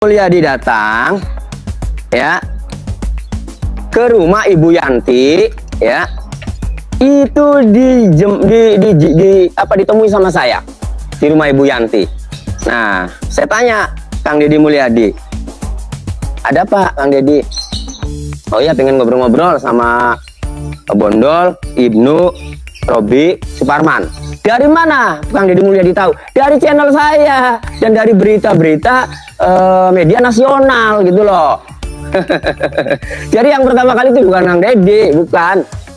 Mulyadi datang ya ke rumah Ibu Yanti ya, itu ditemui sama saya di rumah Ibu Yanti. Nah, saya tanya Kang Deddy Mulyadi, ada apa Kang Deddy? Oh iya, pengen ngobrol-ngobrol sama Bondol, Ibnu, Robi, Suparman. Dari mana Kang Deddy Mulyadi tahu? Dari channel saya dan dari berita-berita media nasional gitu loh. Jadi yang pertama kali itu bukan Kang Deddy, bukan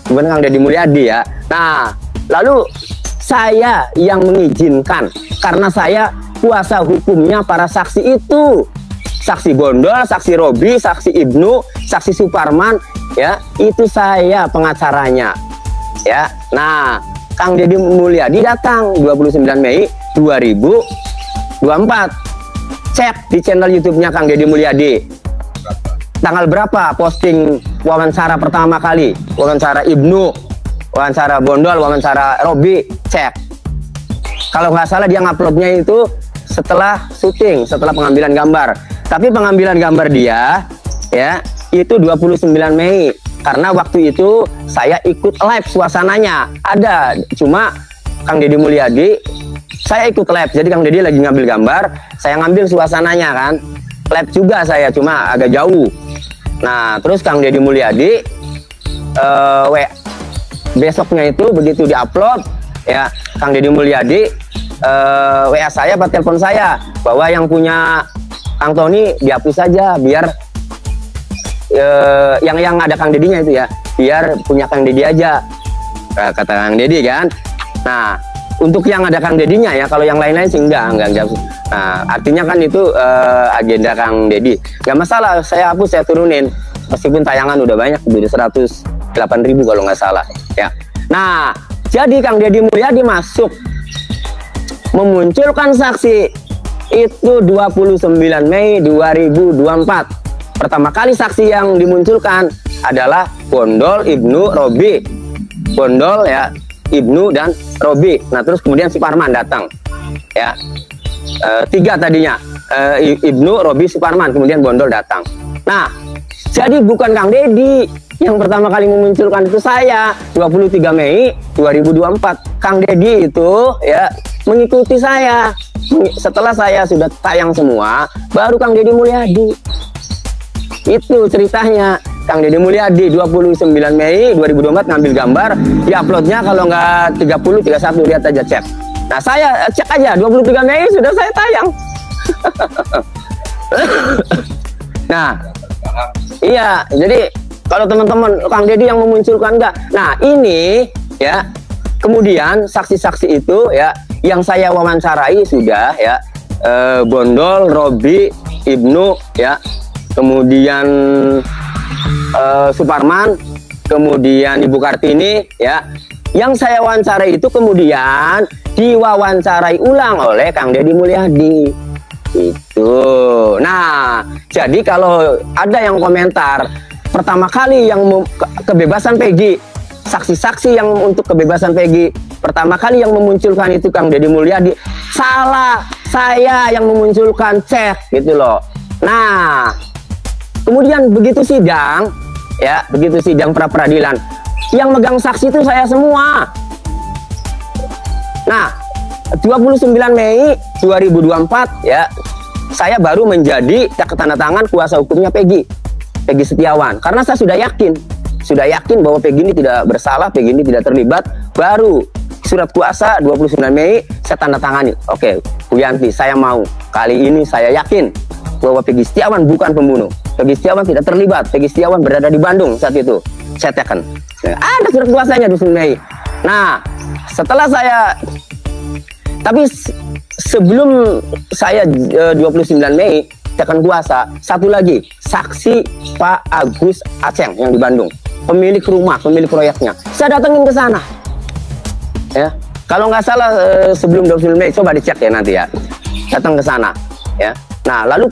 Kang Deddy Mulyadi ya. Nah, lalu saya yang mengizinkan karena saya kuasa hukumnya para saksi itu. Saksi Bondol, saksi Robi, saksi Ibnu, saksi Suparman ya, itu saya pengacaranya. Ya. Nah, Kang Deddy Mulyadi datang 29 Mei 2024. Cek di channel YouTube-nya Kang Deddy Mulyadi. Tanggal berapa posting wawancara pertama kali? Wawancara Ibnu, wawancara Bondol, wawancara Robi, cek. Kalau nggak salah dia nguploadnya itu setelah syuting, setelah pengambilan gambar. Tapi pengambilan gambar dia ya itu 29 Mei. Karena waktu itu saya ikut live suasananya. Ada, cuma Kang Deddy Mulyadi saya ikut live. Jadi Kang Deddy lagi ngambil gambar, saya ngambil suasananya kan. Live juga saya, cuma agak jauh. Nah, terus Kang Deddy Mulyadi besoknya itu begitu diupload ya, Kang Deddy Mulyadi WA saya atau telepon saya bahwa yang punya Kang Tony dihapus saja biar yang ada Kang Dedinya itu ya, biar punya Kang Deddy aja, kata Kang Deddy kan. Nah, untuk yang ada Kang Dedinya ya, kalau yang lain-lain sih enggak. Nah, artinya kan itu agenda Kang Deddy. Gak masalah, saya hapus, saya turunin. Meskipun tayangan udah banyak, udah 108.000 kalau nggak salah ya. Nah, jadi Kang Deddy Mulyadi masuk memunculkan saksi itu 29 Mei 2024. Pertama kali saksi yang dimunculkan adalah Bondol, Ibnu, Robi. Bondol ya, Ibnu dan Robi. Nah, terus kemudian Suparman datang ya. Tiga tadinya, Ibnu, Robi, Suparman, kemudian Bondol datang. Nah, jadi bukan Kang Deddy yang pertama kali memunculkan, itu saya 23 Mei 2024. Kang Deddy itu ya mengikuti saya. Setelah saya sudah tayang semua, baru Kang Deddy Mulyadi. Itu ceritanya. Kang Deddy Mulyadi 29 Mei 2024 ngambil gambar, diuploadnya kalau nggak 30, 31, lihat aja, cek. Nah, saya cek aja 23 Mei sudah saya tayang. Nah, iya, jadi kalau teman-teman Kang Deddy yang memunculkan enggak. Nah, ini ya, kemudian saksi-saksi itu ya yang saya wawancarai sudah ya, Bondol, Robi, Ibnu ya, kemudian Suparman, kemudian Ibu Kartini ya. Yang saya wawancarai itu kemudian diwawancarai ulang oleh Kang Deddy Mulyadi. Itu. Nah, jadi kalau ada yang komentar pertama kali yang kebebasan Peggy, saksi-saksi yang untuk kebebasan Peggy pertama kali yang memunculkan itu Kang Deddy Mulyadi, salah, saya yang memunculkan, cek gitu loh. Nah, kemudian begitu sidang ya, begitu sidang pra peradilan, yang megang saksi itu saya semua. Nah, 29 Mei 2024 ya, saya baru menjadi tanda tangan kuasa hukumnya Peggy Setiawan, karena saya sudah yakin bahwa Peggy ini tidak bersalah, Peggy ini tidak terlibat. Baru surat kuasa 29 Mei saya tanda tangani. Oke, Bu Yanti, saya mau. Kali ini saya yakin bahwa Peggy Setiawan bukan pembunuh. Peggy Setiawan tidak terlibat. Peggy Setiawan berada di Bandung saat itu. Saya tekan. Ada surat kuasanya 29 Mei. Nah, setelah saya, tapi sebelum saya 29 Mei tekan kuasa, satu lagi saksi Pak Agus Aceng yang di Bandung, pemilik rumah, pemilik proyeknya, saya datengin ke sana ya. Kalau nggak salah sebelum 29 Mei, coba dicek ya nanti ya, datang ke sana ya. Nah, lalu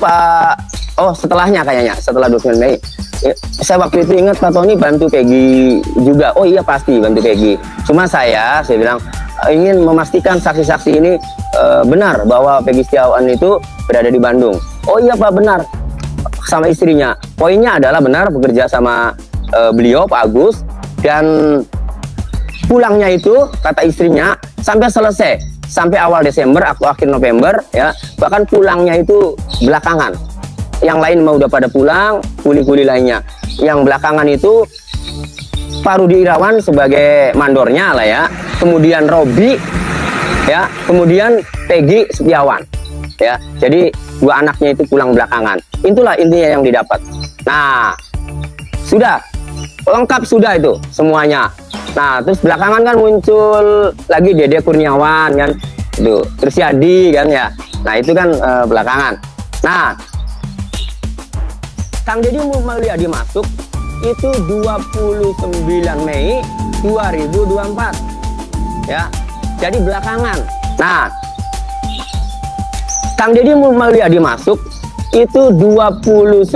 setelahnya kayaknya, setelah 29 Mei ya, saya waktu itu ingat Pak Tony bantu Peggy juga. Oh iya, pasti bantu Peggy. Cuma saya bilang ingin memastikan saksi-saksi ini benar bahwa Peggy Setiawan itu berada di Bandung. Oh iya Pak, benar, sama istrinya. Poinnya adalah benar bekerja sama beliau Pak Agus, dan pulangnya itu kata istrinya sampai selesai, sampai awal Desember atau akhir November ya, bahkan pulangnya itu belakangan. Yang lain mau udah pada pulang, kuli-kuli lainnya. Yang belakangan itu Pak Rudi Irawan sebagai mandornya lah ya, kemudian Robi ya, kemudian Peggy Setiawan ya. Jadi dua anaknya itu pulang belakangan. Itulah intinya yang didapat. Nah, sudah lengkap sudah itu semuanya. Nah, terus belakangan kan muncul lagi Dede Kurniawan kan, itu terus Yadi kan ya. Nah, itu kan belakangan. Nah, Kang Deddy Mulyadi masuk itu 29 Mei 2024 ya, jadi belakangan. Nah, Kang Deddy Mulyadi masuk itu 29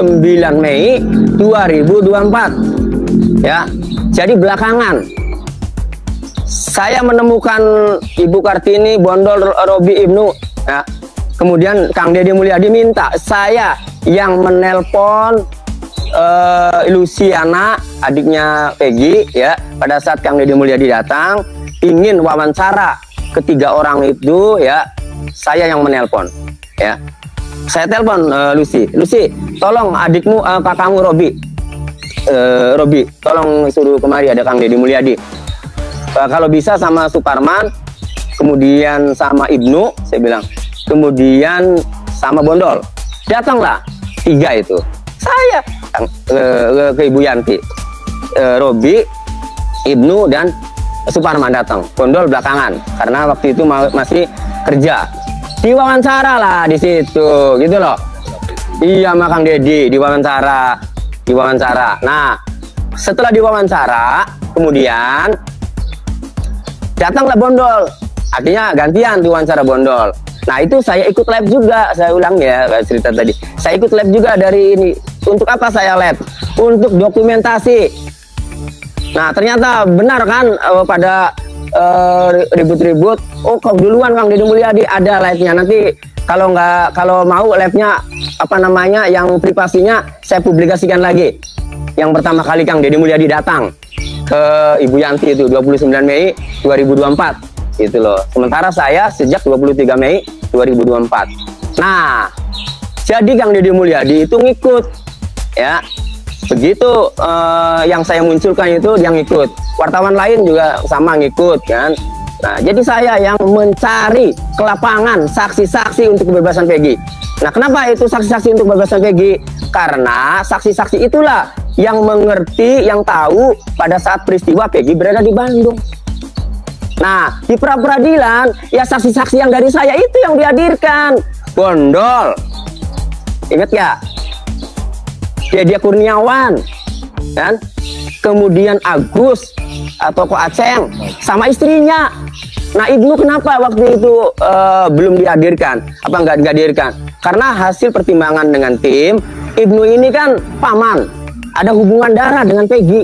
Mei 2024 ya, jadi belakangan. Saya menemukan Ibu Kartini, Bondol, Robi, Ibnu ya. Kemudian Kang Deddy Mulyadi minta saya yang menelpon Luciana, adiknya Peggy ya, pada saat Kang Deddy Mulyadi datang ingin wawancara ketiga orang itu ya, saya yang menelpon ya. Saya telepon Lucy, tolong adikmu, kakakmu Robi, tolong suruh kemari, ada Kang Deddy Mulyadi. Kalau bisa sama Suparman, kemudian sama Ibnu, saya bilang, kemudian sama Bondol. Datanglah tiga itu. Saya ke Ibu Yanti, Robi, Ibnu, dan Suparman datang. Bondol belakangan karena waktu itu masih kerja. Diwawancara lah di situ, gitu loh. Iya, sama Kang Deddy diwawancara. Nah, setelah diwawancara, kemudian datanglah Bondol. Artinya gantian diwawancara Bondol. Nah, itu saya ikut live juga, saya ulang ya cerita tadi. Saya ikut live juga dari ini. Untuk apa saya live? Untuk dokumentasi. Nah, ternyata benar kan pada ribut-ribut. Oh, kok duluan Kang Deddy Mulyadi ada live-nya. Nanti kalau mau live-nya apa namanya yang privasinya saya publikasikan lagi. Yang pertama kali Kang Deddy Mulyadi datang ke Ibu Yanti itu 29 Mei 2024. Gitu loh. Sementara saya sejak 23 Mei 2024. Nah, jadi Kang Deddy Mulyadi itu ngikut ya. Begitu yang saya munculkan itu yang ngikut. Wartawan lain juga sama ngikut kan. Nah, jadi saya yang mencari ke lapangan saksi-saksi untuk kebebasan Peggy. Nah, kenapa itu saksi-saksi untuk kebebasan Peggy? Karena saksi-saksi itulah yang mengerti, yang tahu pada saat peristiwa Peggy berada di Bandung. Nah, di pra-peradilan, ya saksi-saksi yang dari saya itu yang dihadirkan. Bondol, ingat ya? Dede Kurniawan, kan? Kemudian Agus atau Ko Aceng, sama istrinya. Nah, Ibnu kenapa waktu itu belum dihadirkan? Apa nggak dihadirkan? Karena hasil pertimbangan dengan tim, Ibnu ini kan paman, ada hubungan darah dengan Peggy.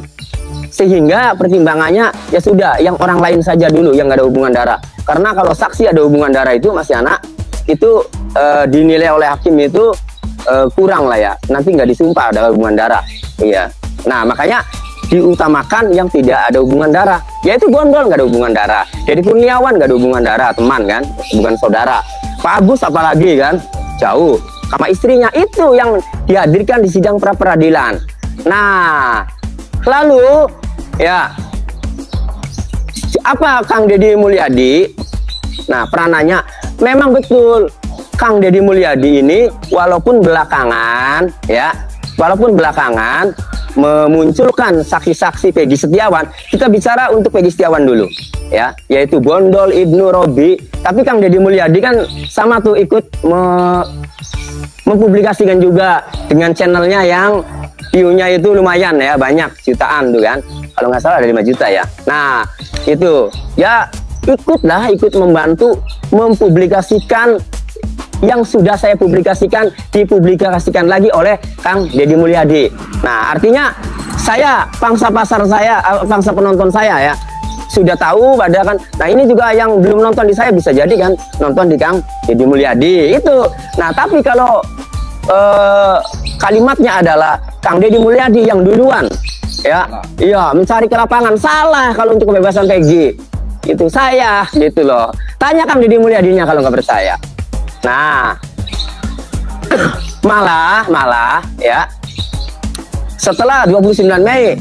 Sehingga pertimbangannya ya sudah yang orang lain saja dulu yang nggak ada hubungan darah. Karena kalau saksi ada hubungan darah itu masih anak itu dinilai oleh hakim itu kurang lah ya, nanti nggak disumpah ada hubungan darah. Iya. Nah, makanya diutamakan yang tidak ada hubungan darah, yaitu Bondol nggak ada hubungan darah, jadi Kurniawan nggak ada hubungan darah, teman kan, bukan saudara. Pak Agus apalagi kan jauh, sama istrinya itu yang dihadirkan di sidang pra peradilan. Nah, lalu ya apa Kang Deddy Mulyadi? Nah, peranannya memang betul Kang Deddy Mulyadi ini walaupun belakangan memunculkan saksi-saksi Peggy Setiawan, kita bicara untuk Peggy Setiawan dulu ya, yaitu Bondol, Ibnu, Robi. Tapi Kang Deddy Mulyadi kan sama tuh ikut mempublikasikan juga dengan channelnya yang view-nya itu lumayan ya, banyak jutaan tuh kan, kalau nggak salah ada 5 juta ya. Nah, itu ya ikut membantu mempublikasikan yang sudah saya publikasikan, dipublikasikan lagi oleh Kang Deddy Mulyadi. Nah, artinya saya, pangsa pasar saya, pangsa penonton saya ya, sudah tahu pada kan. Nah, ini juga yang belum nonton di saya bisa jadi kan nonton di Kang Deddy Mulyadi itu. Nah, tapi kalau kalimatnya adalah Kang Deddy Mulyadi yang duluan, ya, iya mencari ke lapangan. Salah kalau untuk kebebasan Peggy. Itu saya, gitu loh. Tanya Kang Deddy Mulyadinya kalau nggak percaya. Nah, malah, ya, setelah 29 Mei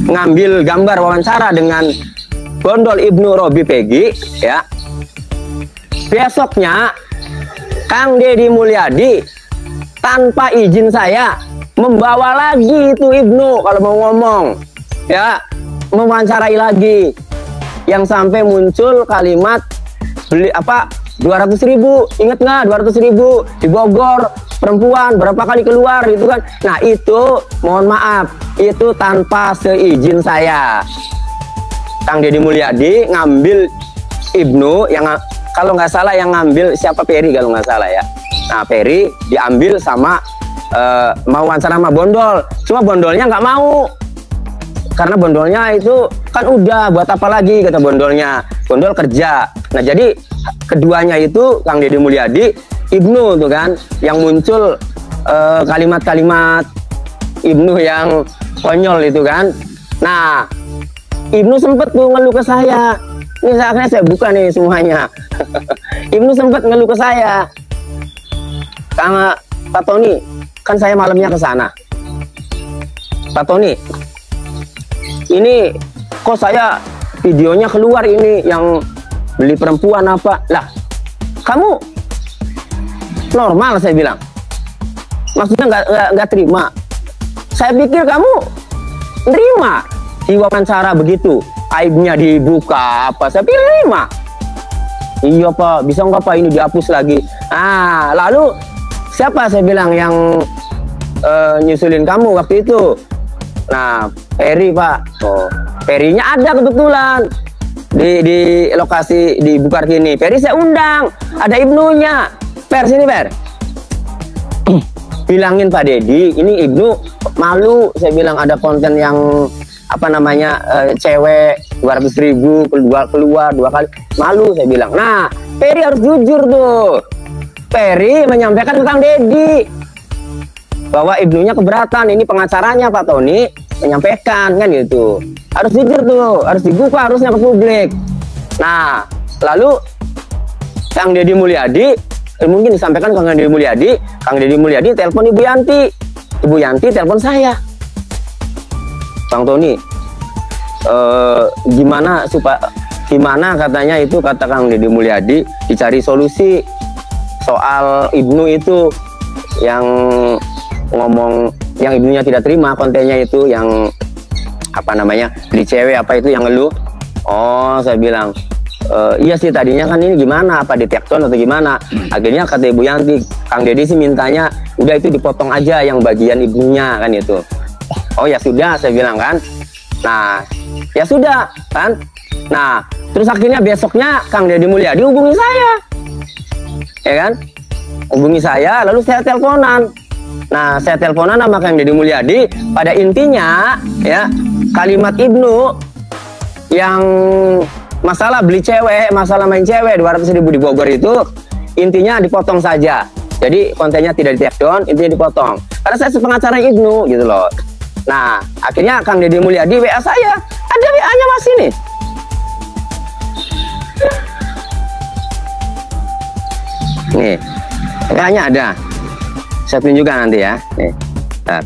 ngambil gambar wawancara dengan Bondol Ibnu Robi Peggy, ya, besoknya Kang Deddy Mulyadi tanpa izin saya membawa lagi itu Ibnu kalau mau ngomong, ya, mewawancarai lagi, yang sampai muncul kalimat beli apa 200.000, inget nggak 200.000 di Bogor perempuan berapa kali keluar gitu kan. Nah itu mohon maaf, itu tanpa seizin saya. Kang Deddy Mulyadi ngambil Ibnu, yang kalau nggak salah yang ngambil siapa, Peri kalau nggak salah ya. Nah Peri diambil sama mau wawancara sama Bondol, cuma Bondolnya nggak mau karena Bondolnya itu kan udah buat apa lagi kata Bondolnya, Bondol kerja. Nah jadi keduanya itu Kang Deddy Mulyadi, Ibnu tuh kan yang muncul kalimat-kalimat Ibnu yang konyol itu kan. Nah Ibnu sempet tuh ngeluh ke saya, ini saatnya saya buka nih semuanya. Ibnu sempet ngeluh ke saya, Kang Pak Tony, kan saya malamnya ke sana. Pak Tony, ini kok saya videonya keluar ini yang beli perempuan apa? Lah, kamu normal, saya bilang. Maksudnya nggak terima. Saya pikir kamu nerima diwawancara begitu, aibnya dibuka apa? Saya pikir nerima. Iya Pak, bisa nggak Pak ini dihapus lagi? Ah, lalu siapa saya bilang yang nyusulin kamu waktu itu? Nah, Peri Pak. Oh, Perinya ada kebetulan di lokasi di Bukarkini. Peri saya undang, ada Ibnunya. Per sini Per. Bilangin Pak Deddy, ini Ibnu malu. Saya bilang ada konten yang apa namanya cewek 200.000 keluar 2 kali, malu saya bilang. Nah, Peri harus jujur tuh. Peri menyampaikan ke Kang Deddy bahwa Ibnunya keberatan, ini pengacaranya Pak Tony menyampaikan kan gitu. Harus jujur tuh, harus dibuka harusnya ke publik. Nah, lalu Kang Deddy Mulyadi mungkin disampaikan ke Kang Deddy Mulyadi. Kang Deddy Mulyadi telepon Ibu Yanti. Ibu Yanti telepon saya. Bang Tony, gimana katanya itu, kata Kang Deddy Mulyadi dicari solusi soal Ibnu itu yang ngomong, yang Ibnunya tidak terima kontennya itu, yang apa namanya beli cewek apa itu yang ngeluh. Oh saya bilang iya sih tadinya kan ini gimana, apa di tekton atau gimana. Akhirnya kata Ibu Yanti, Kang Deddy sih mintanya udah itu dipotong aja yang bagian Ibnunya kan itu. Oh ya sudah, saya bilang kan. Nah ya sudah kan. Nah terus akhirnya besoknya Kang Deddy Mulyadi hubungi saya, ya kan, hubungi saya, lalu saya teleponan. Nah saya teleponan sama Kang Deddy Mulyadi. Pada intinya ya, kalimat Ibnu yang masalah beli cewek, masalah main cewek 200.000 di Bogor itu intinya dipotong saja. Jadi kontennya tidak di take down, intinya dipotong. Karena saya sepengacara Ibnu gitu loh. Nah akhirnya Kang Deddy Mulyadi WA saya, ada WA-nya Mas ini. Nih, WA-nya ada. Saya tunjukkan nanti ya. Nih, bentar.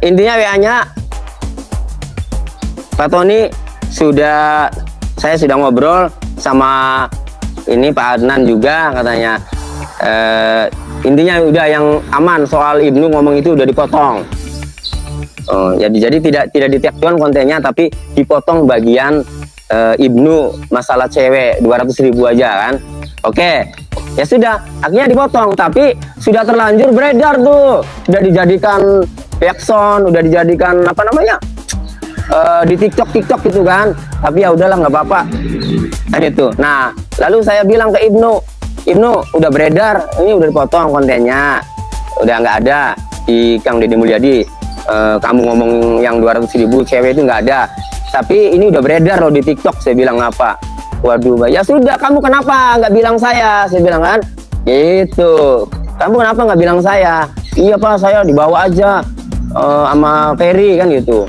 Intinya WA-nya, Pak Tony, saya sudah ngobrol sama ini Pak Adnan juga katanya. Intinya udah yang aman, soal Ibnu ngomong itu udah dipotong. Oh, jadi tidak di take down kontennya, tapi dipotong bagian Ibnu masalah cewek 200.000 aja kan. Oke, ya sudah, akhirnya dipotong, tapi sudah terlanjur beredar tuh, sudah dijadikan backsound, udah dijadikan apa namanya di TikTok gitu kan. Tapi ya udahlah, nggak apa-apa kan itu. Nah lalu saya bilang ke Ibnu udah beredar, ini udah dipotong kontennya, udah nggak ada di Kang Deddy Mulyadi. Kamu ngomong yang 200.000 cewek itu nggak ada. tapi ini udah beredar loh di TikTok. Saya bilang apa? Waduh, ya sudah, kamu kenapa nggak bilang saya? Saya bilang kan, itu. Kamu kenapa nggak bilang saya? Iya Pak, saya dibawa aja sama Ferry kan gitu.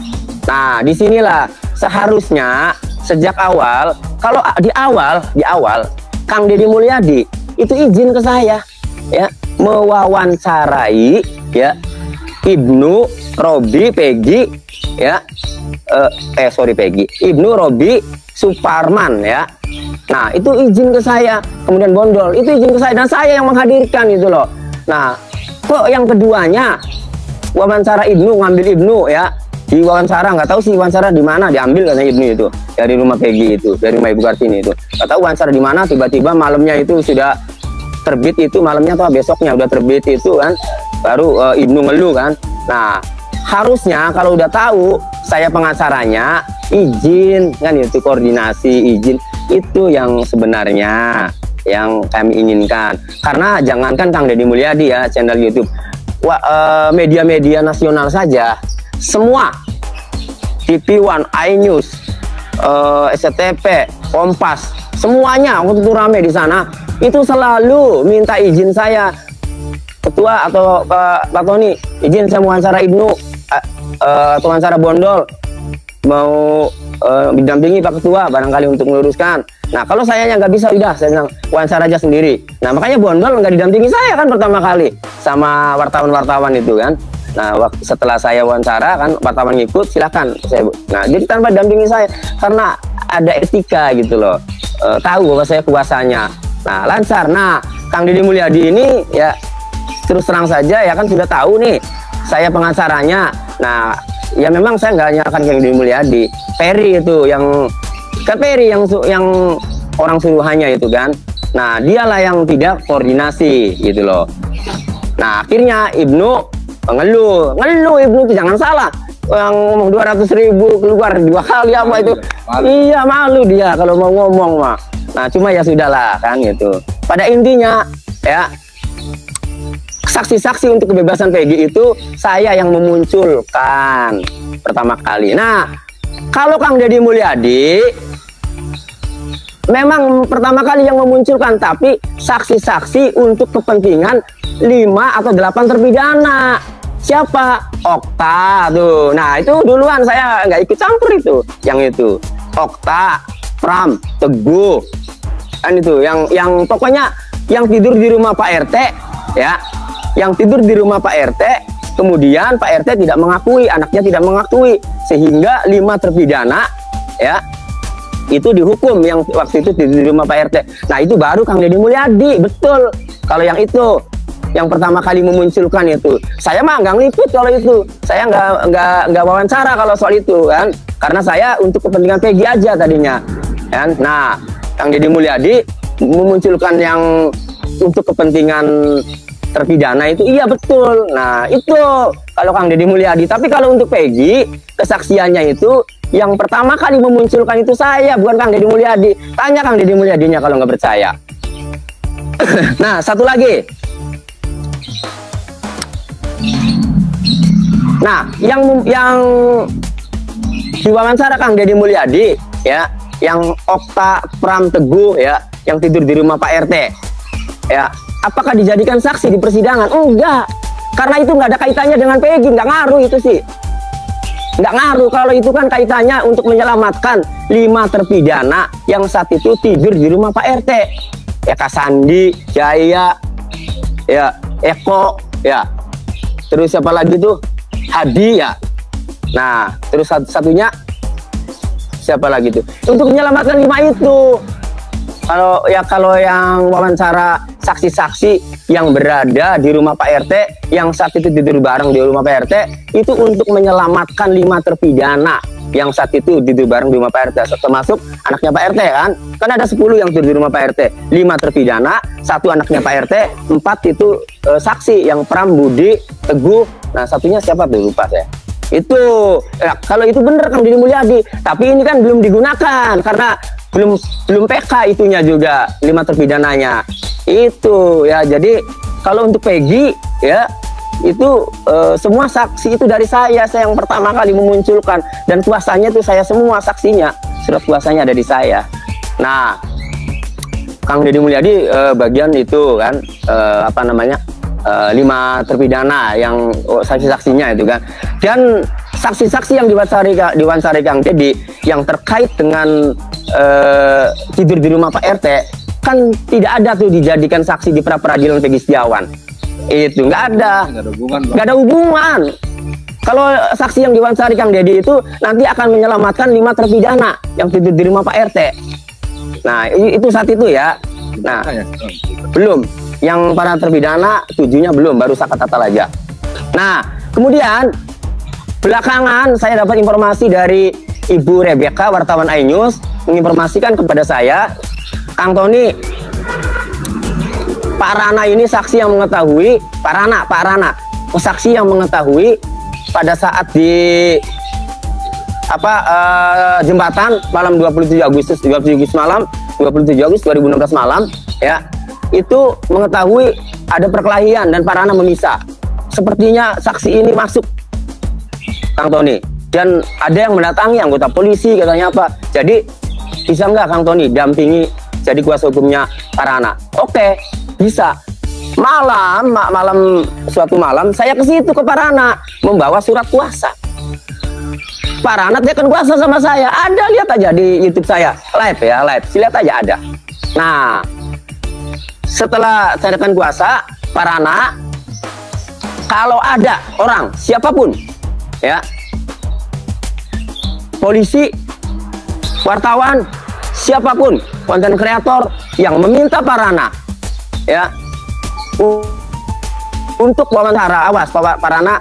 Nah, disinilah seharusnya sejak awal, kalau di awal Kang Deddy Mulyadi itu izin ke saya, ya, mewawancarai, ya, Ibnu, Robi, Peggy, ya, Peggy, Ibnu, Robi, Suparman, ya. Nah, itu izin ke saya, kemudian Bondol, itu izin ke saya, dan saya yang menghadirkan itu loh. Nah, kok yang keduanya, wawancara Ibnu, ngambil Ibnu, ya, di wawancara, nggak tahu sih wawancara di mana, diambil katanya Ibnu itu, dari rumah Peggy itu, dari rumah Ibu Kartini itu. Nggak tahu wawancara di mana, tiba-tiba malamnya itu sudah terbit itu, malamnya atau besoknya udah terbit itu kan, baru Ibnu ngeluh kan. Nah, harusnya kalau udah tahu saya pengacaranya, izin kan, itu koordinasi, izin, itu yang sebenarnya yang kami inginkan. Karena jangankan Kang Deddy Mulyadi, ya, channel YouTube, media-media nasional saja, semua, TV One, iNews, SCTV, Kompas, semuanya waktu itu rame di sana, itu selalu minta izin saya, ketua atau Pak Tony, izin saya wawancara Ibnu, atau wawancara Bondol, mau didampingi Pak Ketua barangkali untuk meluruskan. Nah, kalau saya nggak bisa, udah saya bilang wawancara aja sendiri. Nah, makanya Bondol nggak didampingi saya kan pertama kali sama wartawan-wartawan itu kan. Nah, setelah saya wawancara kan, wartawan ngikut, silakan saya. Nah, jadi tanpa dampingi saya, karena ada etika gitu loh, tahu bahwa saya kuasanya. Nah, lancar. Nah, Kang Deddy Mulyadi ini, ya, terus terang saja, ya kan, sudah tahu nih saya pengacaranya. Nah, ya memang saya nggak nyalakan Kang Deddy Mulyadi, Ferry itu yang, kan Ferry yang orang suruhannya itu kan. Nah, dialah yang tidak koordinasi gitu loh. Nah, akhirnya Ibnu ngeluh Ibnu itu, jangan salah, yang ngomong 200.000 keluar 2 kali apa itu, iya malu dia kalau mau ngomong mah. Nah, cuma ya sudahlah kan gitu. Pada intinya, ya, saksi-saksi untuk kebebasan Peggy itu saya yang memunculkan pertama kali. Nah, kalau Kang Deddy Mulyadi memang pertama kali yang memunculkan, tapi saksi-saksi untuk kepentingan 5 atau 8 terpidana. Siapa? Okta tuh. Nah, itu duluan saya nggak ikut campur itu. Yang itu Okta, Pram, Teguh, kan itu yang pokoknya yang tidur di rumah Pak RT, ya, yang tidur di rumah Pak RT, kemudian Pak RT tidak mengakui, anaknya tidak mengakui, sehingga 5 terpidana, ya, itu dihukum, yang waktu itu tidur di rumah Pak RT. Nah, itu baru Kang Deddy Mulyadi, betul. Kalau yang itu, yang pertama kali memunculkan itu, saya mah nggak ngeliput kalau itu, saya nggak wawancara kalau soal itu kan, karena saya untuk kepentingan Peggy aja tadinya, kan. Nah, Kang Deddy Mulyadi memunculkan yang untuk kepentingan terpidana itu, iya betul. Nah, itu kalau Kang Deddy Mulyadi. Tapi kalau untuk Peggy, kesaksiannya itu yang pertama kali memunculkan itu saya, bukan Kang Deddy Mulyadi. Tanya Kang Deddy Mulyadinya kalau nggak percaya. Nah, satu lagi. Nah, yang diwawancara Kang Deddy Mulyadi, ya, yang Okta, Pram, Teguh, ya, yang tidur di rumah Pak RT, ya, apakah dijadikan saksi di persidangan? Enggak, karena itu nggak ada kaitannya dengan Peggy, nggak ngaruh itu sih, nggak ngaruh. Kalau itu kan kaitannya untuk menyelamatkan 5 terpidana yang saat itu tidur di rumah Pak RT, ya, Kasandi, Jaya, ya, Eko, ya, terus siapa lagi tuh, Hadi, ya. Nah, terus satunya siapa lagi tuh, untuk menyelamatkan 5 itu. Kalau yang wawancara saksi-saksi yang berada di rumah Pak RT, yang saat itu tidur bareng di rumah Pak RT, itu untuk menyelamatkan 5 terpidana yang saat itu tidur bareng di rumah Pak RT, termasuk anaknya Pak RT kan. Kan ada 10 yang tidur di rumah Pak RT, 5 terpidana, 1 anaknya Pak RT, 4 itu saksi, yang Pram, Budi, Teguh. Nah, satunya siapa tuh, lupa saya. Itu ya, kalau itu bener Kang Deddy Mulyadi, tapi ini kan belum digunakan karena belum PK itunya juga, 5 terpidananya itu, ya. Jadi kalau untuk Peggy, ya, itu semua saksi itu dari saya yang pertama kali memunculkan, dan kuasanya itu saya semua saksinya, surat kuasanya ada di saya. Nah, Kang Deddy Mulyadi bagian itu kan 5 terpidana yang saksi-saksinya itu kan, dan saksi-saksi yang diwawancari Kang Deddy yang terkait dengan tidur di rumah Pak RT kan tidak ada tuh dijadikan saksi di pra peradilan Peggy Setiawan. Itu nggak ada hubungan. Kalau saksi yang diwawancari Kang Deddy itu nanti akan menyelamatkan 5 terpidana yang tidur di rumah Pak RT. Nah, itu saat itu ya. Nah, belum. Yang para terpidana 7-nya belum, baru Sakatatal aja. Nah, kemudian belakangan saya dapat informasi dari Ibu Rebecca, wartawan iNews, menginformasikan kepada saya, Kang Tony, Pak Rana ini saksi yang mengetahui, Pak Rana, saksi yang mengetahui pada saat di jembatan malam 27 Agustus malam, 27 Agustus 2016 malam ya, itu mengetahui ada perkelahian dan Pak Rana memisah. Sepertinya saksi ini masuk, Kang Tony, dan ada yang mendatangi anggota polisi katanya apa. Jadi bisa nggak Kang Tony dampingi jadi kuasa hukumnya Pak Rana? Oke, bisa. Suatu malam saya ke situ ke Pak Rana membawa surat kuasa. Pak Rana tekan kuasa sama saya. Ada, lihat aja di YouTube saya, live. Lihat aja ada. Nah, setelah saya tekan kuasa, Pak Rana, kalau ada orang siapapun ya, polisi, wartawan, siapapun, konten kreator yang meminta Pak Rana ya untuk wawancara, awas Pak Rana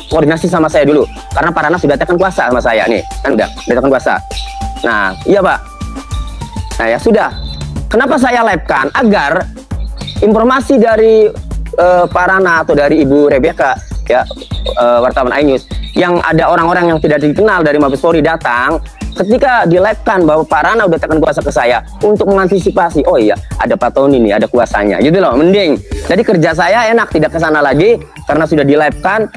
koordinasi sama saya dulu, karena Pak Rana sudah tekan kuasa sama saya nih, kan udah tekan kuasa. Nah, iya Pak. Nah ya sudah. Kenapa saya live-kan? Agar informasi dari Pak Rana atau dari Ibu Rebecca ya, wartawan iNews, yang ada orang-orang yang tidak dikenal dari Mabes Polri datang, ketika di live-kan bahwa Pak Rana udah tekan kuasa ke saya untuk mengantisipasi, oh iya ada Pak Tony nih, ada kuasanya gitu loh, mending. Jadi kerja saya enak, tidak ke sana lagi karena sudah di live-kan,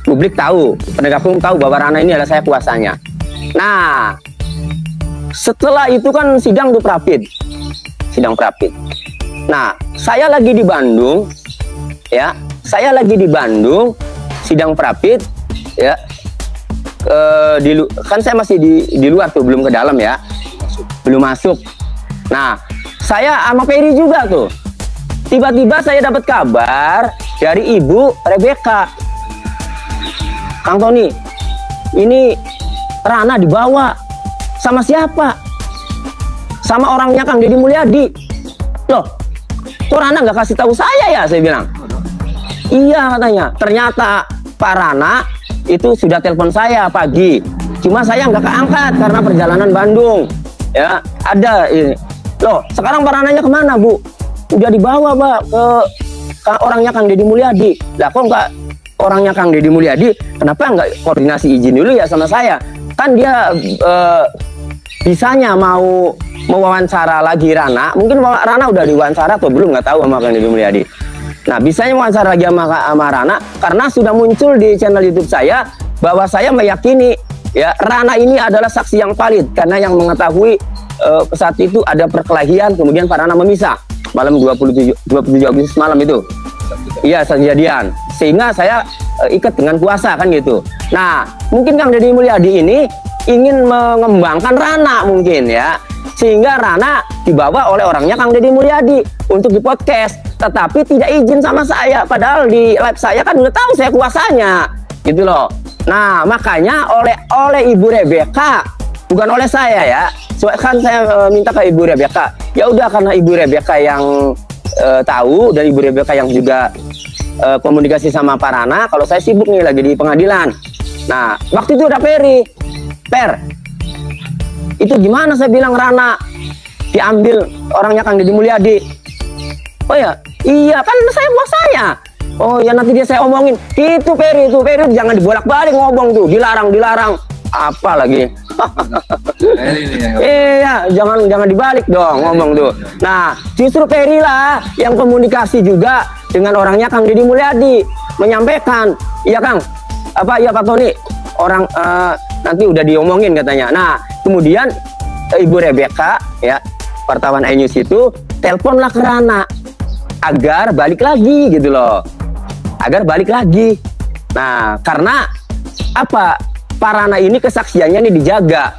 publik tahu, penegak hukum tahu bahwa Rana ini adalah saya kuasanya. Nah, setelah itu kan sidang tuh Prapid. Nah, saya lagi di Bandung ya, sidang Prapid ya. Kan saya masih di luar tuh, belum ke dalam ya, belum masuk. Nah, saya sama Peri juga tuh, tiba-tiba saya dapat kabar dari Ibu Rebecca, Kang Tony, ini Rana dibawa. Sama siapa? Sama orangnya Kang Deddy Mulyadi. Loh, kok Rana nggak kasih tahu saya ya? Saya bilang, iya katanya. Ternyata Pak Rana itu sudah telepon saya pagi, cuma saya nggak keangkat karena perjalanan Bandung ya. Ada ini loh, sekarang Pak Rananya kemana Bu? Udah dibawa Pak ke orangnya Kang Deddy Mulyadi. Lah kok nggak orangnya Kang Deddy Mulyadi, kenapa nggak koordinasi izin dulu ya sama saya? Kan dia bisanya mau mewawancara lagi Rana, mungkin Rana udah diwawancara atau belum, nggak tahu sama Kang Deddy Mulyadi. Nah, bisanya wawancara lagi sama Rana karena sudah muncul di channel YouTube saya bahwa saya meyakini ya Rana ini adalah saksi yang valid karena yang mengetahui saat itu ada perkelahian, kemudian Pak Rana memisah malam 27 Agustus malam itu. Iya, kejadian. Sehingga saya ikat dengan kuasa kan gitu. Nah, mungkin Kang Deddy Mulyadi ini ingin mengembangkan Rana mungkin ya, sehingga Rana dibawa oleh orangnya Kang Deddy Mulyadi untuk di podcast, tetapi tidak izin sama saya, padahal di live saya kan udah tahu saya kuasanya gitu loh. Nah, makanya oleh Ibu Rebecca, bukan oleh saya ya, kan saya minta ke Ibu Rebecca. Ya udah, karena Ibu Rebecca yang tahu, dan Ibu Rebecca yang juga komunikasi sama Pak Rana, kalau saya sibuk nih lagi di pengadilan. Nah, waktu itu udah itu gimana saya bilang Rana diambil orangnya Kang Deddy Mulyadi. Oh ya, iya kan saya kuasanya. Oh ya, nanti dia saya omongin. Itu Peri jangan dibolak-balik ngomong tuh, dilarang. Apa lagi? Iya, jangan dibalik dong ngomong tuh. Nah, justru Ferry lah yang komunikasi juga dengan orangnya Kang Deddy Mulyadi, menyampaikan, iya Kang, apa ya Pak Tony, orang nanti udah diomongin katanya. Nah, kemudian Ibu Rebecca ya, wartawan iNews itu teleponlah ke Rana agar balik lagi gitu loh, agar balik lagi. Nah, karena apa? Pak Rana ini kesaksiannya ini dijaga,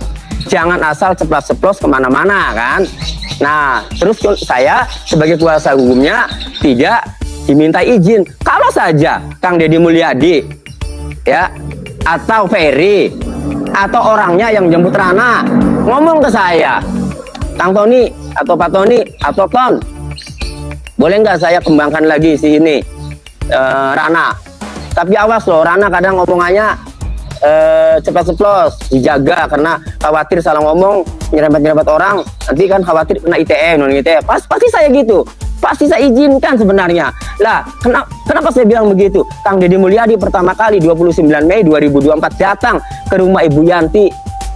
jangan asal ceplos-ceplos kemana-mana kan. Nah, terus saya sebagai kuasa hukumnya tidak diminta izin. Kalau saja Kang Deddy Mulyadi ya, atau Ferry atau orangnya yang jemput Rana ngomong ke saya, Kang Tony atau Pak Tony atau Ton, boleh nggak saya kembangkan lagi si ini Rana? Tapi awas loh, Rana kadang ngomongannya cepat ceplos, dijaga karena khawatir salah ngomong nyerempet orang, nanti kan khawatir kena ITE, non ITE. Pasti saya gitu, pasti saya izinkan sebenarnya. Lah, kenapa saya bilang begitu? Kang Deddy Mulyadi pertama kali 29 Mei 2024 datang ke rumah Ibu Yanti.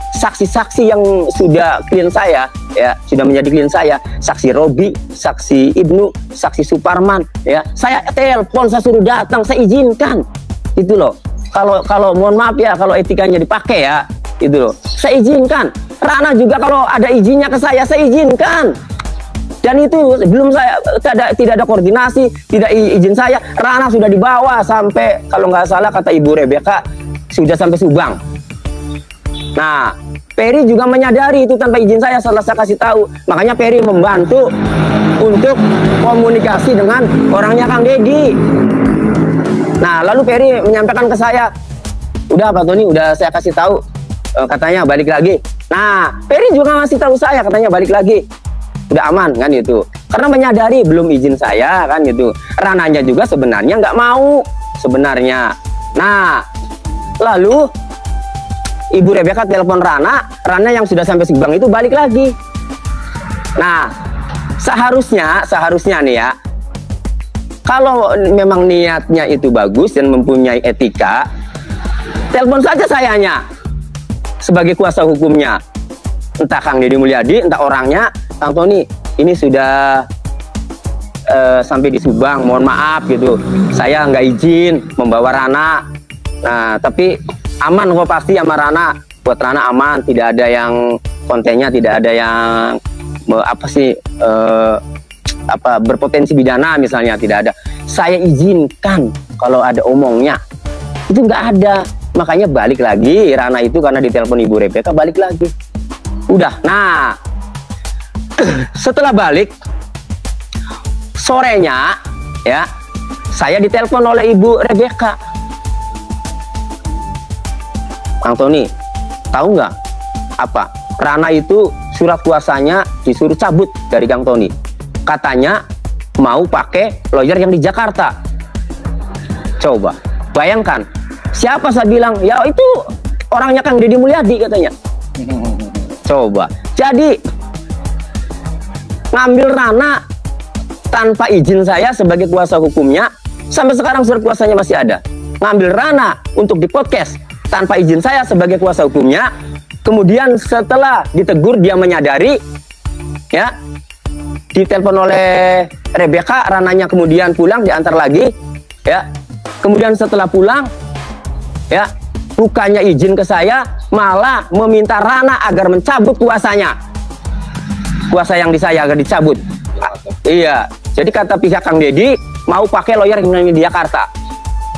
Saksi-saksi yang sudah klien saya ya, sudah menjadi klien saya, saksi Robi, saksi Ibnu, saksi Suparman ya, saya telepon, saya suruh datang, saya izinkan itu loh. Kalau mohon maaf ya, kalau etikanya dipakai ya, itu loh, saya izinkan. Rana juga kalau ada izinnya ke saya izinkan. Dan itu belum saya tidak ada koordinasi, tidak izin saya, Rana sudah dibawa sampai, kalau nggak salah kata Ibu Rebecca, sudah sampai Subang. Nah, Ferry juga menyadari itu tanpa izin saya, setelah saya kasih tahu. Makanya Ferry membantu untuk komunikasi dengan orangnya Kang Deddy. Nah, lalu Ferry menyampaikan ke saya, udah Pak Tony, udah saya kasih tahu, katanya balik lagi. Nah, Ferry juga ngasih tahu saya, katanya balik lagi, udah aman kan itu. Karena menyadari belum izin saya kan gitu. Rananya juga sebenarnya nggak mau sebenarnya. Nah, lalu Ibu Rebecca telepon Rana yang sudah sampai Subang itu balik lagi. Nah, seharusnya nih ya, kalau memang niatnya itu bagus dan mempunyai etika, telepon saja sayanya sebagai kuasa hukumnya. Entah Kang Deddy Mulyadi, entah orangnya, Kang Tony, ini sudah sampai di Subang, mohon maaf gitu. Saya nggak izin membawa Rana. Nah, tapi aman kok pasti sama Rana. Buat Rana aman, tidak ada yang kontennya, tidak ada yang berpotensi pidana misalnya, tidak ada. Saya izinkan kalau ada omongnya, itu nggak ada. Makanya balik lagi Rana itu karena ditelepon Ibu Rebecca, balik lagi. Udah. Nah, setelah balik sorenya ya, saya ditelepon oleh Ibu Rebecca. Kang Tony, tahu nggak apa? Rana itu surat kuasanya disuruh cabut dari Kang Tony. Katanya mau pakai lawyer yang di Jakarta. Coba bayangkan, siapa saya bilang, ya itu orangnya Kang Deddy Mulyadi katanya. Coba, jadi ngambil Rana tanpa izin saya sebagai kuasa hukumnya, sampai sekarang surat kuasanya masih ada. Ngambil Rana untuk di podcast tanpa izin saya sebagai kuasa hukumnya. Kemudian setelah ditegur dia menyadari ya, ditelepon oleh Rebecca, Rananya kemudian pulang, diantar lagi ya. Kemudian setelah pulang ya, bukannya izin ke saya, malah meminta Rana agar mencabut kuasanya, kuasa yang di saya agar dicabut. Iya, jadi kata pihak Kang Deddy mau pakai lawyer yang di Jakarta.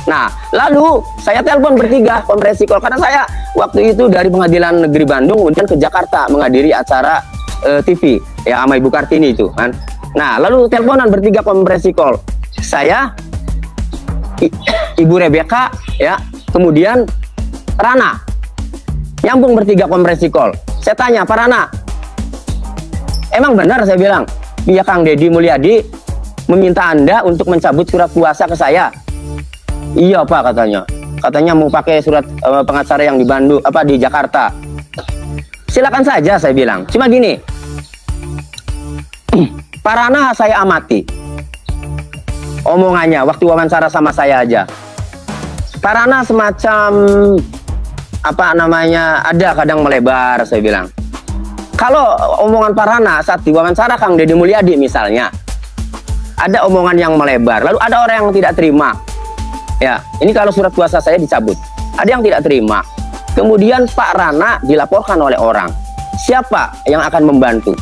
Nah, lalu saya telepon bertiga konferensi call, karena saya waktu itu dari Pengadilan Negeri Bandung kemudian ke Jakarta menghadiri acara TV ya sama Ibu Kartini itu kan. Nah, lalu teleponan bertiga konferensi call. Saya, Ibu Rebecca ya, kemudian Rana. Nyambung bertiga konferensi call. Saya tanya, Pak Rana, emang benar saya bilang, pihak Kang Deddy Mulyadi meminta Anda untuk mencabut surat kuasa ke saya? Iya Pak, katanya. Katanya mau pakai surat pengacara yang di Bandung, di Jakarta. Silakan saja saya bilang. Cuma gini, Pak Rana saya amati omongannya waktu wawancara sama saya aja. Pak Rana semacam apa namanya, ada kadang melebar, saya bilang. Kalau omongan Pak Rana saat diwawancara Kang Deddy Mulyadi misalnya, ada omongan yang melebar, lalu ada orang yang tidak terima. Ya, ini kalau surat kuasa saya dicabut, ada yang tidak terima. Kemudian Pak Rana dilaporkan oleh orang. Siapa yang akan membantu?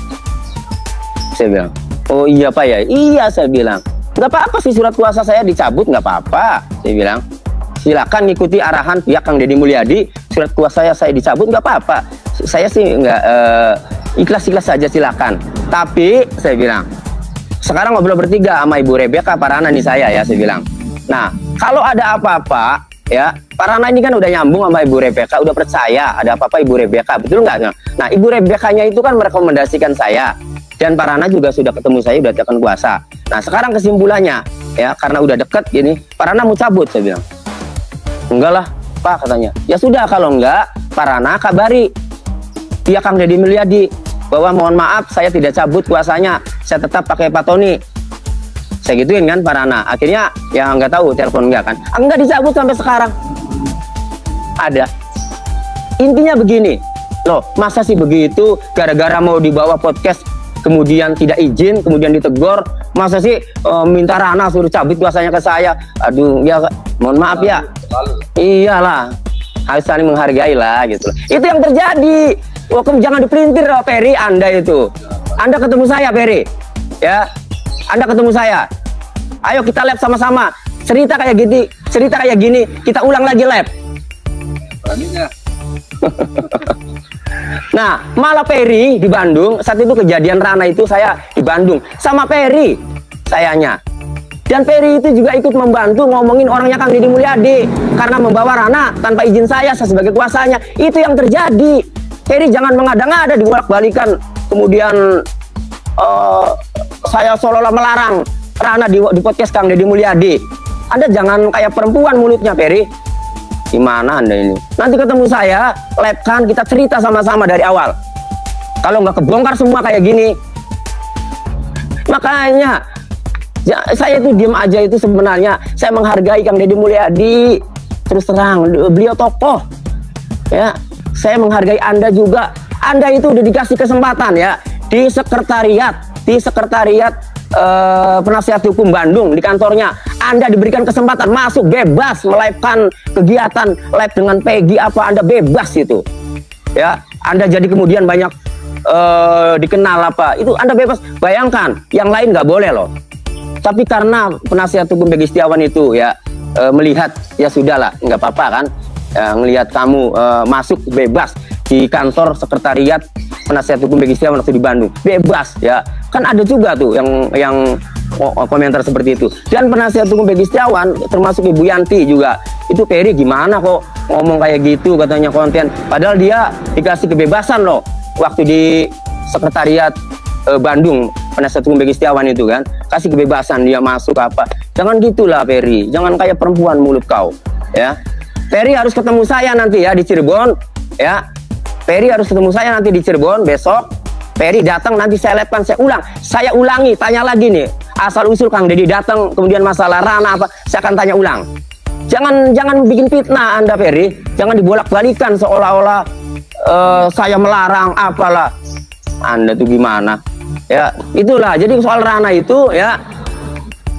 Saya bilang, oh iya Pak ya, iya saya bilang. Nggak apa-apa sih surat kuasa saya dicabut, nggak apa-apa. Saya bilang, silakan ngikuti arahan pihak Kang Deddy Mulyadi, surat kuasa saya dicabut, nggak apa-apa. Saya sih nggak ikhlas-ikhlas saja, silakan. Tapi saya bilang, sekarang ngobrol bertiga sama Ibu Rebecca, Pak Rana nih saya ya, saya bilang. Nah, kalau ada apa-apa, ya, Pak Rana ini kan udah nyambung sama Ibu Rebecca, udah percaya ada apa-apa Ibu Rebecca, betul nggak? Nah, Ibu Rebecca-nya itu kan merekomendasikan saya. Dan Pak Rana juga sudah ketemu saya, udah tekan kuasa. Nah, sekarang kesimpulannya, ya, karena udah deket gini, Pak Rana mau cabut, saya bilang. Enggak lah, Pak, katanya. Ya sudah, kalau enggak, Pak Rana kabari pihak Kang Deddy Mulyadi bahwa mohon maaf, saya tidak cabut kuasanya, saya tetap pakai Pak Tony. Saya gituin kan Pak Rana. Akhirnya, ya nggak tahu, telepon enggak kan. Enggak dicabut sampai sekarang. Ada. Intinya begini, loh, masa sih begitu, gara-gara mau dibawa podcast, kemudian tidak izin, kemudian ditegur, masa sih minta Rana suruh cabut kuasanya ke saya? Aduh, ya mohon maaf ya. Iyalah, harus saling menghargai lah gitu. Itu yang terjadi. Oh, jangan dipelintir loh, Ferry, Anda itu. Anda ketemu saya, Ferry. Ya, Anda ketemu saya. Ayo kita lab sama-sama. Cerita kayak gini, kita ulang lagi lab. Nah, malah Ferry di Bandung, saat itu kejadian Rana itu saya di Bandung sama Ferry sayanya. Dan Ferry itu juga ikut membantu ngomongin orangnya Kang Deddy Mulyadi karena membawa Rana tanpa izin saya sebagai kuasanya. Itu yang terjadi. Ferry jangan mengada-ngada dibolak-balikan. Kemudian saya seolah-olah melarang Rana di podcast Kang Deddy Mulyadi. Anda jangan kayak perempuan mulutnya, Ferry. Gimana Anda ini? Nanti ketemu saya, labkan, kita cerita sama-sama dari awal. Kalau nggak kebongkar semua kayak gini. Makanya, saya itu diem aja itu sebenarnya. Saya menghargai Kang Deddy Mulyadi. Terus terang, beliau tokoh. Ya, saya menghargai Anda juga. Anda itu udah dikasih kesempatan ya. Di sekretariat penasihat hukum Bandung, di kantornya Anda diberikan kesempatan masuk bebas melivekan kegiatan live dengan Peggy apa, Anda bebas itu ya. Anda jadi kemudian banyak dikenal apa, itu Anda bebas. Bayangkan yang lain nggak boleh loh, tapi karena penasihat hukum Peggy Setiawan itu ya melihat, ya sudahlah, nggak apa-apa kan, melihat kamu masuk bebas di kantor sekretariat penasihat hukum Peggy Setiawan waktu di Bandung, bebas ya. Kan ada juga tuh yang komentar seperti itu. Dan penasihat hukum Peggy Setiawan termasuk Ibu Yanti juga, itu Ferry gimana kok ngomong kayak gitu, katanya konten, padahal dia dikasih kebebasan loh waktu di sekretariat Bandung penasihat hukum Peggy Setiawan itu kan, kasih kebebasan dia masuk apa. Jangan gitulah Ferry, jangan kayak perempuan mulut kau ya. Ferry harus ketemu saya nanti ya di Cirebon ya. Ferry harus ketemu saya nanti di Cirebon besok. Ferry datang, nanti saya lihatkan, saya ulangi, tanya lagi nih asal usul Kang Deddy datang, kemudian masalah Rana apa, saya akan tanya ulang. Jangan bikin fitnah Anda, Ferry. Jangan dibolak-balikan seolah-olah saya melarang apalah. Anda tuh gimana ya. Itulah, jadi soal Rana itu ya,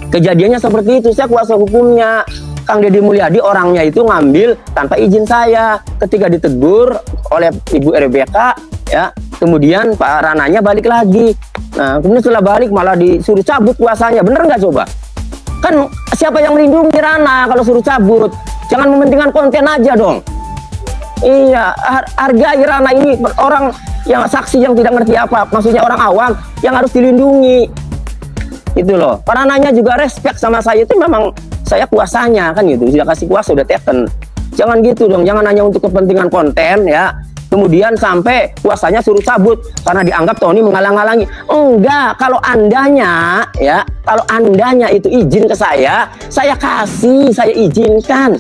kejadiannya seperti itu. Saya kuasa hukumnya Kang Deddy Mulyadi, orangnya itu ngambil tanpa izin saya. Ketika ditegur oleh Ibu Rebecca ya, kemudian Pak Rananya balik lagi. Nah, kemudian setelah balik malah disuruh cabut kuasanya. Bener nggak coba? Kan siapa yang melindungi Rana kalau suruh cabut? Jangan mementingkan konten aja dong. Iya, hargai Rana ini, orang yang saksi yang tidak ngerti apa, maksudnya orang awam yang harus dilindungi. Itu loh. Pak Rananya juga respect sama saya, itu memang saya kuasanya kan gitu. Sudah kasih kuasa, udah teken. Jangan gitu dong, jangan hanya untuk kepentingan konten ya. Kemudian sampai kuasanya suruh cabut karena dianggap Tony menghalang-halangi. Enggak, kalau andanya ya, kalau andanya itu izin ke saya kasih, saya izinkan.